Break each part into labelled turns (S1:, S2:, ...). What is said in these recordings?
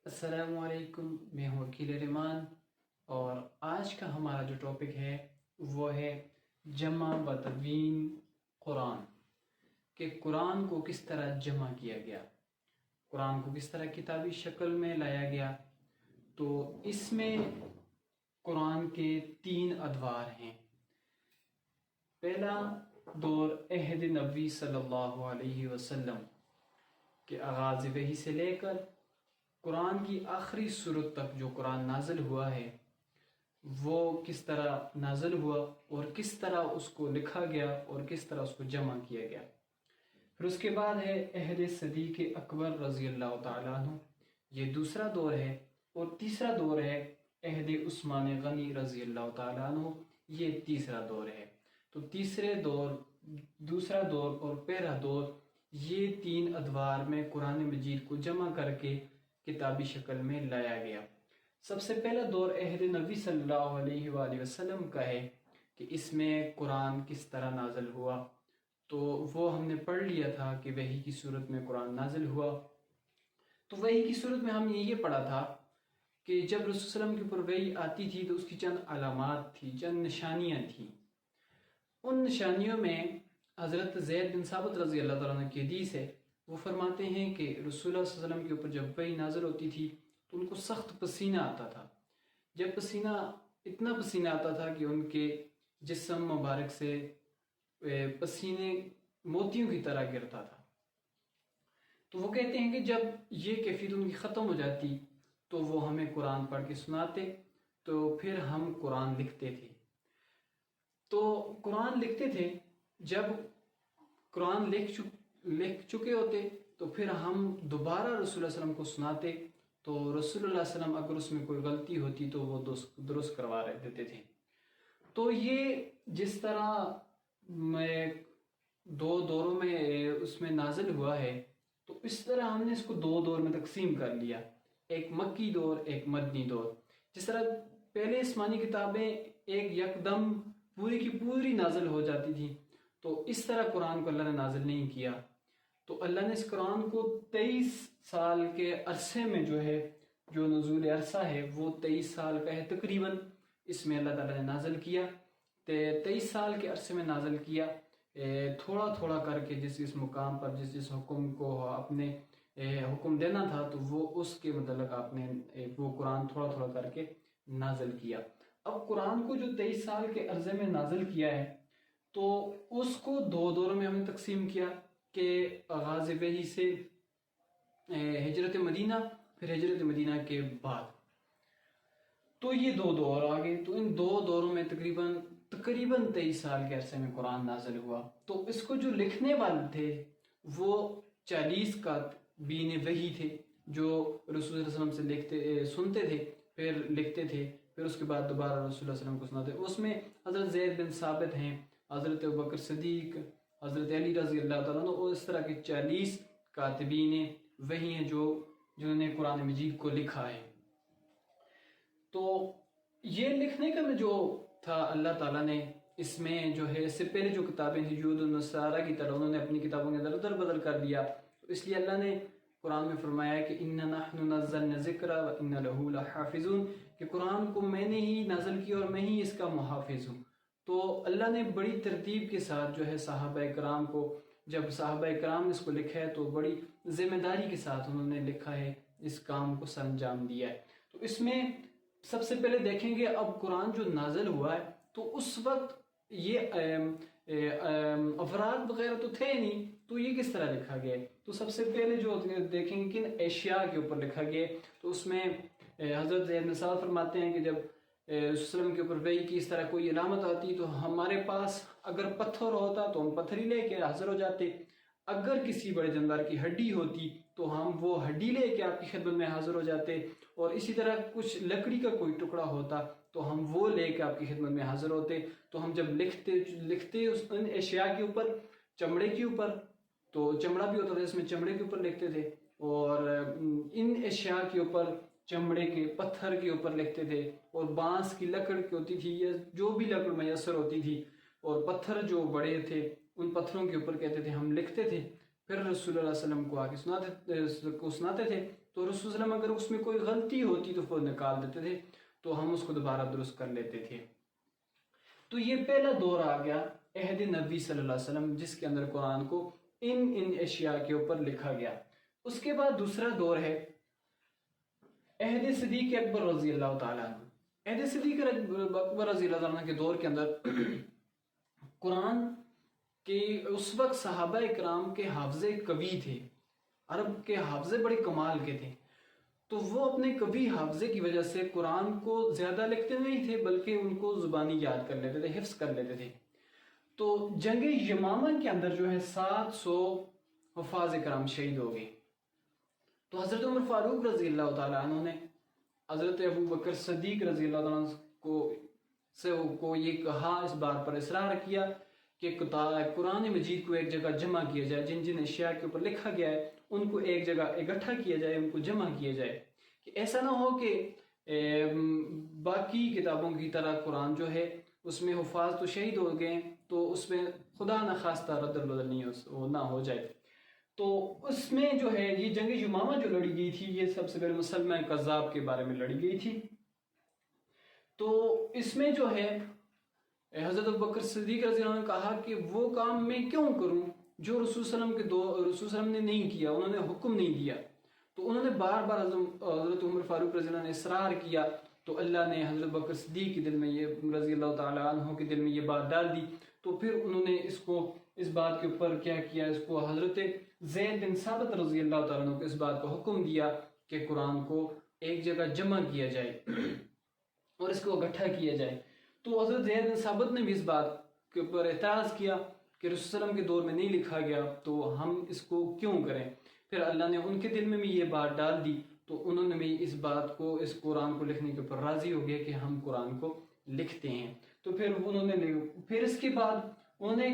S1: السلام علیکم، میں ہوں وکیل رحمان اور آج کا ہمارا جو ٹاپک ہے وہ ہے جمع و تدوین قرآن، کہ قرآن کو کس طرح جمع کیا گیا، قرآن کو کس طرح کتابی شکل میں لایا گیا۔ تو اس میں قرآن کے 3 ادوار ہیں۔ پہلا دور عہد نبوی صلی اللہ علیہ وسلم کے آغاز وحی سے لے کر قرآن کی آخری سورت تک جو قرآن نازل ہوا ہے وہ کس طرح نازل ہوا اور کس طرح اس کو لکھا گیا اور کس طرح اس کو جمع کیا گیا۔ پھر اس کے بعد ہے عہد صدیق اکبر رضی اللہ تعالیٰ عنہ، یہ دوسرا دور ہے۔ اور تیسرا دور ہے عہد عثمان غنی رضی اللہ تعالیٰ عنہ، یہ تیسرا دور ہے۔ تو تیسرے دور، دوسرا دور اور پہلا دور، یہ 3 ادوار میں قرآن مجید کو جمع کر کے کتابی شکل میں لایا گیا۔ سب سے پہلا دور عہد نبی صلی اللہ علیہ وآلہ وسلم کا ہے کہ اس میں قرآن کس طرح نازل ہوا۔ تو وہ ہم نے پڑھ لیا تھا کہ وحی کی صورت میں قرآن نازل ہوا۔ تو وحی کی صورت میں ہم نے یہ پڑھا تھا کہ جب رسول صلی اللہ علیہ وسلم کے اوپر وحی آتی تھی تو اس کی چند علامات تھی، چند نشانیاں تھیں۔ ان نشانیوں میں حضرت زید بن ثابت رضی اللہ تعالیٰ عنہ کی حدیث ہے، وہ فرماتے ہیں کہ رسول اللہ صلی اللہ علیہ وسلم کے اوپر جب وحی نازل ہوتی تھی تو ان کو سخت پسینہ آتا تھا۔ جب اتنا پسینہ آتا تھا کہ ان کے جسم مبارک سے پسینے موتیوں کی طرح گرتا تھا۔ تو وہ کہتے ہیں کہ جب یہ کیفیت ان کی ختم ہو جاتی تو وہ ہمیں قرآن پڑھ کے سناتے، تو پھر ہم قرآن لکھتے تھے۔ تو قرآن لکھتے تھے، جب قرآن لکھ چکے ہوتے تو پھر ہم دوبارہ رسول اللہ صلی اللہ علیہ وسلم کو سناتے، تو رسول اللہ صلی اللہ علیہ وسلم اگر اس میں کوئی غلطی ہوتی تو وہ درست کروا دیتے تھے۔ تو یہ جس طرح میں 2 دوروں میں اس میں نازل ہوا ہے، تو اس طرح ہم نے اس کو 2 دور میں تقسیم کر لیا، ایک مکی دور، ایک مدنی دور۔ جس طرح پہلے آسمانی کتابیں ایک یکدم پوری کی پوری نازل ہو جاتی تھیں، تو اس طرح قرآن کو اللہ نے نازل نہیں کیا۔ تو اللہ نے اس قرآن کو 23 سال کے عرصے میں جو نزول عرصہ ہے وہ 23 سال کا ہے تقریباً، اس میں اللہ تعالیٰ نے نازل کیا۔ 23 سال کے عرصے میں نازل کیا، تھوڑا تھوڑا کر کے جس مقام پر جس حکم کو اپنے حکم دینا تھا تو وہ اس کے متعلق آپ نے وہ قرآن تھوڑا تھوڑا کر کے نازل کیا۔ اب قرآن کو جو 23 سال کے عرصے میں نازل کیا ہے تو اس کو 2 دوروں میں ہم نے تقسیم کیا، کہ آغاز وحی سے ہجرت مدینہ، پھر ہجرت مدینہ کے بعد۔ تو یہ 2 دور آ گئے۔ تو ان 2 دوروں میں تقریباً 23 سال کے عرصے میں قرآن نازل ہوا۔ تو اس کو جو لکھنے والے تھے وہ 40 کاتبین وحی تھے، جو رسول اللہ صلی اللہ علیہ وسلم سے سنتے تھے، پھر لکھتے تھے، پھر اس کے بعد دوبارہ رسول اللہ صلی اللہ علیہ وسلم کو سناتے۔ اس میں حضرت زید بن ثابت ہیں، حضرت ابوبکر صدیق، حضرت علی رضی اللہ تعالیٰ عنہ، اور اس طرح کے 40 کاتبین وحی ہیں جنہوں نے قرآن مجید کو لکھا ہے۔ تو یہ لکھنے کا جو تھا، اللہ تعالیٰ نے اس میں جو ہے، اس سے پہلے جو کتابیں تھیں یہود النصارہ کی طرح انہوں نے اپنی کتابوں کے اندر ادھر بدل کر دیا، تو اس لیے اللہ نے قرآن میں فرمایا کہ اِنَّا نَحْنُ نَزَّلْنَا الذِّكْرَ وَإِنَّا لَهُ لَحَافِظُونَ، کہ قرآن کو میں نے ہی نازل کیا اور میں ہی اس کا محافظ ہوں۔ تو اللہ نے بڑی ترتیب کے ساتھ جو ہے صحابہ کرام کو، جب صحابہ کرام نے اس کو لکھا ہے تو بڑی ذمہ داری کے ساتھ انہوں نے لکھا ہے، اس کام کو سر انجام دیا ہے۔ تو اس میں سب سے پہلے دیکھیں گے، اب قرآن جو نازل ہوا ہے تو اس وقت یہ افراد وغیرہ تو تھے نہیں، تو یہ کس طرح لکھا گیا ہے؟ تو سب سے پہلے جو دیکھیں گے کن اشیاء کے اوپر لکھا گیا ہے، تو اس میں حضرت زید بن ثابت فرماتے ہیں کہ جب وسلم کے اوپر وحی کی اس طرح کوئی علامت آتی تو ہمارے پاس اگر پتھر ہوتا تو ہم پتھر ہی لے کے حاضر ہو جاتے، اگر کسی بڑے جاندار کی ہڈی ہوتی تو ہم وہ ہڈی لے کے آپ کی خدمت میں حاضر ہو جاتے، اور اسی طرح کچھ لکڑی کا کوئی ٹکڑا ہوتا تو ہم وہ لے کے آپ کی خدمت میں حاضر ہوتے۔ تو ہم جب لکھتے ان اشیاء کے اوپر، چمڑے کے اوپر، تو چمڑا بھی ہوتا تھا، اس میں چمڑے کے اوپر لکھتے تھے، اور ان اشیاء کے اوپر چمڑے کے، پتھر کے اوپر لکھتے تھے، اور بانس کی لکڑ کی ہوتی تھی یا جو بھی لکڑ میسر ہوتی تھی، اور پتھر جو بڑے تھے ان پتھروں کے اوپر کہتے تھے ہم لکھتے تھے۔ پھر رسول اللہ علیہ وسلم کو آ کے سناتے تھے، تو رسول اللہ علیہ وسلم اگر اس میں کوئی غلطی ہوتی تو وہ نکال دیتے تھے، تو ہم اس کو دوبارہ درست کر لیتے تھے۔ تو یہ پہلا دور آ گیا عہد نبی صلی اللہ علیہ وسلم، جس کے اندر قرآن کو ان اشیاء کے اوپر لکھا گیا۔ اس کے بعد دوسرا دور ہے عہد صدیق اکبر رضی اللہ تعالیٰ عنہ۔ عہد صدیق اکبر رضی اللہ تعالیٰ عنہ کے دور کے اندر قرآن کے اس وقت صحابہ اکرام کے حافظے قوی تھے، عرب کے حافظے بڑے کمال کے تھے، تو وہ اپنے قوی حافظے کی وجہ سے قرآن کو زیادہ لکھتے نہیں تھے، بلکہ ان کو زبانی یاد کر لیتے تھے، حفظ کر لیتے تھے۔ تو جنگ یمامہ کے اندر جو ہے 700 حفاظ کرام شہید ہو گئے۔ تو حضرت عمر فاروق رضی اللہ تعالیٰ عنہ نے حضرت ابو بکر صدیق رضی اللہ تعالیٰ عنہ کو یہ کہا، اس بات پر اصرار کیا کہ قرآن مجید کو ایک جگہ جمع کیا جائے، جن جن اشیاء کے اوپر لکھا گیا ہے ان کو ایک جگہ اکٹھا کیا جائے، ان کو جمع کیا جائے، کہ ایسا نہ ہو کہ باقی کتابوں کی طرح قرآن جو ہے اس میں حفاظ تو شہید ہو گئے تو اس میں خدا نخواستہ رد بدل نہ ہو جائے۔ تو اس میں جو ہے یہ جنگ یمامہ جو لڑی گئی تھی، یہ سب سے پہلے مسلمہ کذاب کے بارے میں لڑی گئی تھی۔ تو اس میں جو ہے حضرت ابوبکر صدیق رضی اللہ عنہ نے کہا کہ وہ کام میں کیوں کروں جو رسول صلی اللہ علیہ وسلم نے نہیں کیا، انہوں نے حکم نہیں دیا۔ تو انہوں نے بار بار حضرت عمر فاروق رضی اللہ عنہ نے اصرار کیا، تو اللہ نے حضرت بکر صدیق کے دل میں یہ رضی اللہ تعالیٰ عنہ کے دل میں یہ بات ڈال دی۔ تو پھر انہوں نے اس بات کے اوپر کیا کیا، اس کو حضرت زید بن ثابت رضی اللہ تعالیٰ عنہ کو اس بات کا حکم دیا کہ قرآن کو ایک جگہ جمع کیا جائے اور اس کو اکٹھا کیا جائے۔ تو حضرت زید بن ثابت نے بھی اس بات کے اوپر اعتراض کیا کہ رسول صلی اللہ علیہ وسلم کے دور میں نہیں لکھا گیا تو ہم اس کو کیوں کریں۔ پھر اللہ نے ان کے دل میں بھی یہ بات ڈال دی، تو انہوں نے بھی اس بات کو، اس قرآن کو لکھنے کے اوپر راضی ہو گئے کہ ہم قرآن کو لکھتے ہیں۔ تو پھر اس کے بعد انہوں نے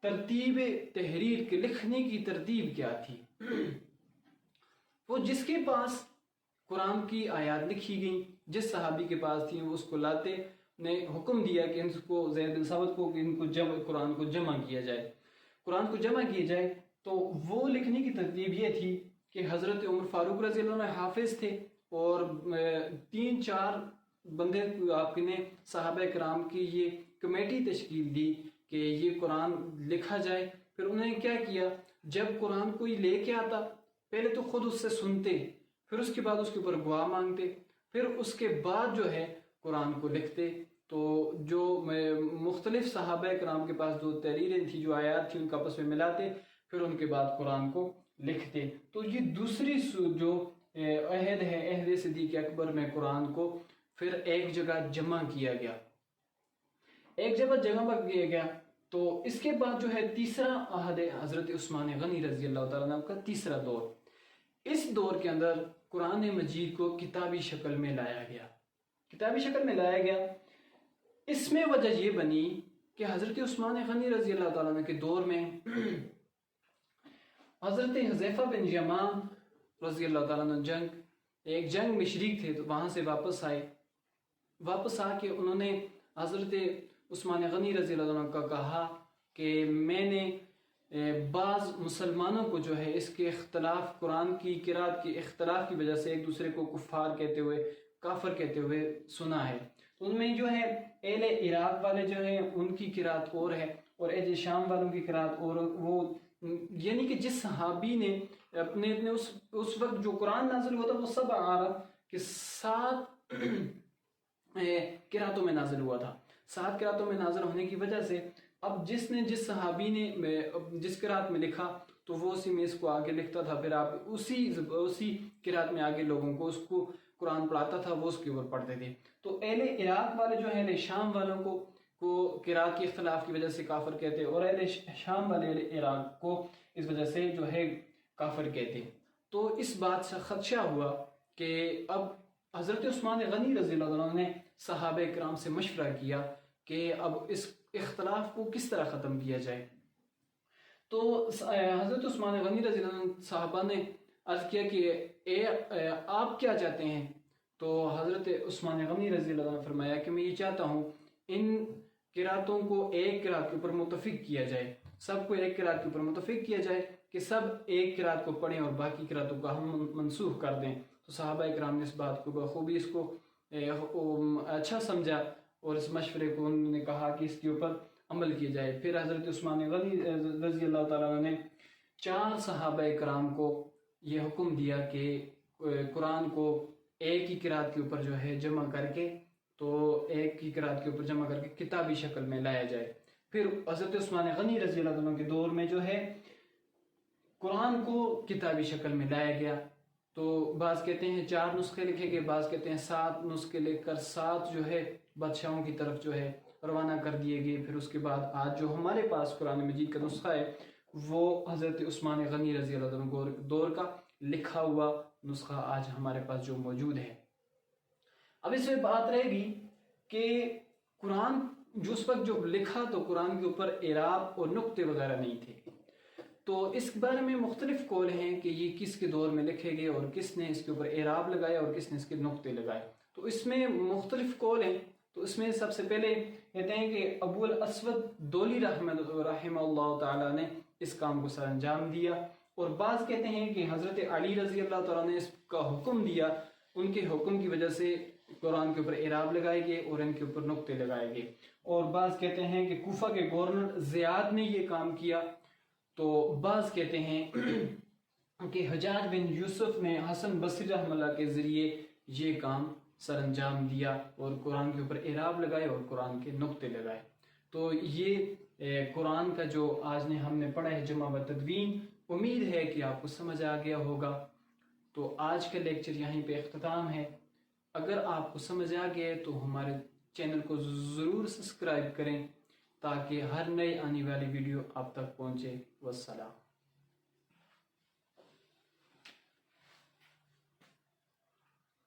S1: ترتیب تحریر کے لکھنے کی ترتیب کیا تھی، وہ جس کے پاس قرآن کی آیات لکھی گئیں، جس صحابی کے پاس تھی وہ اس کو لاتے، نے حکم دیا کہ ان کو زید بن ثابت کو کہ ان کو قرآن کو جمع کیا جائے، قرآن کو جمع کیا جائے۔ تو وہ لکھنے کی ترتیب یہ تھی کہ حضرت عمر فاروق رضی اللہ عنہ حافظ تھے، اور 3-4 بندے آپ نے صحابہ کرام کی یہ کمیٹی تشکیل دی کہ یہ قرآن لکھا جائے۔ پھر انہوں نے کیا کیا، جب قرآن کوئی لے کے آتا پہلے تو خود اس سے سنتے، پھر اس کے بعد اس کے اوپر گواہ مانگتے، پھر اس کے بعد جو ہے قرآن کو لکھتے۔ تو جو مختلف صحابہ کرام کے پاس جو تحریریں تھیں، جو آیات تھیں، ان کا آپس میں ملاتے، پھر ان کے بعد قرآن کو لکھتے۔ تو یہ دوسری جو عہد ہے، عہد صدیق اکبر میں قرآن کو پھر ایک جگہ جمع کیا گیا، ایک جگہ جمع کیا گیا۔ تو اس کے بعد جو ہے تیسرا عہد ہے حضرت عثمان غنی رضی اللہ تعالیٰ عنہ کا تیسرا دور۔ اس دور کے اندر قرآن مجید کو کتابی شکل میں لایا گیا، کتابی شکل میں لایا گیا۔ اس میں وجہ یہ بنی کہ حضرت عثمان غنی رضی اللہ تعالیٰ عنہ کے دور میں حضرت حذیفہ بن یمان رضی اللہ تعالیٰ عنہ ایک جنگ میں شریک تھے، تو وہاں سے واپس آ کے انہوں نے حضرت عثمان غنی رضی اللہ عنہ کا کہا کہ میں نے بعض مسلمانوں کو جو ہے اس کے اختلاف، قرآن کی قرات کے اختلاف کی وجہ سے ایک دوسرے کو کفار کہتے ہوئے، کافر کہتے ہوئے سنا ہے۔ تو ان میں جو ہے اہل عراق والے جو ہیں ان کی قرات اور ہے، اور اہل شام والوں کی قرات اور، وہ یعنی کہ جس صحابی نے اپنے اس وقت جو قرآن نازل ہوا تھا وہ سب عرب کے 7 قراتوں میں نازل ہوا تھا۔ 7 قراتوں میں نازل ہونے کی وجہ سے اب جس صحابی نے جس قرات میں لکھا تو وہ اسی میں اس کو آگے لکھتا تھا، پھر آپ اسی قرات میں آگے لوگوں کو اس کو قرآن پڑھاتا تھا، وہ اس کے اوپر پڑھتے تھے۔ تو اہل عراق والے جو ہیں اہل شام والوں کو قرات کے اختلاف کی وجہ سے کافر کہتے، اور اہل شام والے اہل عراق کو اس وجہ سے جو ہے کافر کہتے۔ تو اس بات سے خدشہ ہوا کہ اب حضرت عثمان غنی رضی اللہ عنہ نے صحابہ کرام سے مشورہ کیا کہ اب اس اختلاف کو کس طرح ختم کیا جائے۔ تو حضرت عثمان غنی رضی اللہ عنہ صحابہ نے عرض کیا کہ آپ کیا چاہتے ہیں؟ تو حضرت عثمان غنی رضی اللہ عنہ نے فرمایا کہ میں یہ چاہتا ہوں ان قراتوں کو ایک قرات کے اوپر متفق کیا جائے، سب کو ایک قرات کے اوپر متفق کیا جائے کہ سب ایک قرات کو پڑھیں اور باقی قراتوں کو ہم منسوخ کر دیں، تو صحابہ کرام نے اس بات کو بخوبی اس کو اچھا سمجھا اور اس مشورے کو انہوں نے کہا کہ اس کے اوپر عمل کیا جائے۔ پھر حضرت عثمان غنی رضی اللہ تعالیٰ عنہ نے 4 صحابہ کرام کو یہ حکم دیا کہ قرآن کو ایک ہی قرات کے اوپر جو ہے جمع کر کے، تو ایک ہی قرات کے اوپر جمع کر کے کتابی شکل میں لایا جائے۔ پھر حضرت عثمان غنی رضی اللہ عنہ کے دور میں جو ہے قرآن کو کتابی شکل میں لایا گیا، تو بعض کہتے ہیں 4 نسخے لکھے گئے، بعض کہتے ہیں 7 نسخے لکھ کر 7 جو ہے بادشاہوں کی طرف جو ہے روانہ کر دیے گئے۔ پھر اس کے بعد آج جو ہمارے پاس قرآن مجید کا نسخہ ہے وہ حضرت عثمان غنی رضی اللہ عنہ دور کا لکھا ہوا نسخہ آج ہمارے پاس جو موجود ہے۔ اب اس میں بات رہے گی کہ قرآن جو اس وقت جو لکھا تو قرآن کے اوپر اعراب اور نقطے وغیرہ نہیں تھے، تو اس بارے میں مختلف قول ہیں کہ یہ کس کے دور میں لکھے گئے اور کس نے اس کے اوپر اعراب لگایا اور کس نے اس کے نقطے لگائے، تو اس میں مختلف قول ہیں۔ تو اس میں سب سے پہلے کہتے ہیں کہ ابو الاسود دولی رحمہ اللہ تعالیٰ نے اس کام کو سر انجام دیا، اور بعض کہتے ہیں کہ حضرت علی رضی اللہ تعالیٰ نے اس کا حکم دیا، ان کے حکم کی وجہ سے قرآن کے اوپر اعراب لگائے گئے اور ان کے اوپر نقطے لگائے گئے، اور بعض کہتے ہیں کہ کوفہ کے گورنر زیاد نے یہ کام کیا، تو بعض کہتے ہیں کہ حجاج بن یوسف نے حسن بصری رحمہ اللہ کے ذریعے یہ کام سر انجام دیا اور قرآن کے اوپر اعراب لگائے اور قرآن کے نقطے لگائے۔ تو یہ قرآن کا جو آج نے ہم نے پڑھا ہے جمع و تدوین، امید ہے کہ آپ کو سمجھ آ گیا ہوگا۔ تو آج کا لیکچر یہیں پہ اختتام ہے۔ اگر آپ کو سمجھ آ گیا تو ہمارے چینل کو ضرور سبسکرائب کریں تاکہ ہر نئی آنے والی ویڈیو آپ تک پہنچے۔ والسلام۔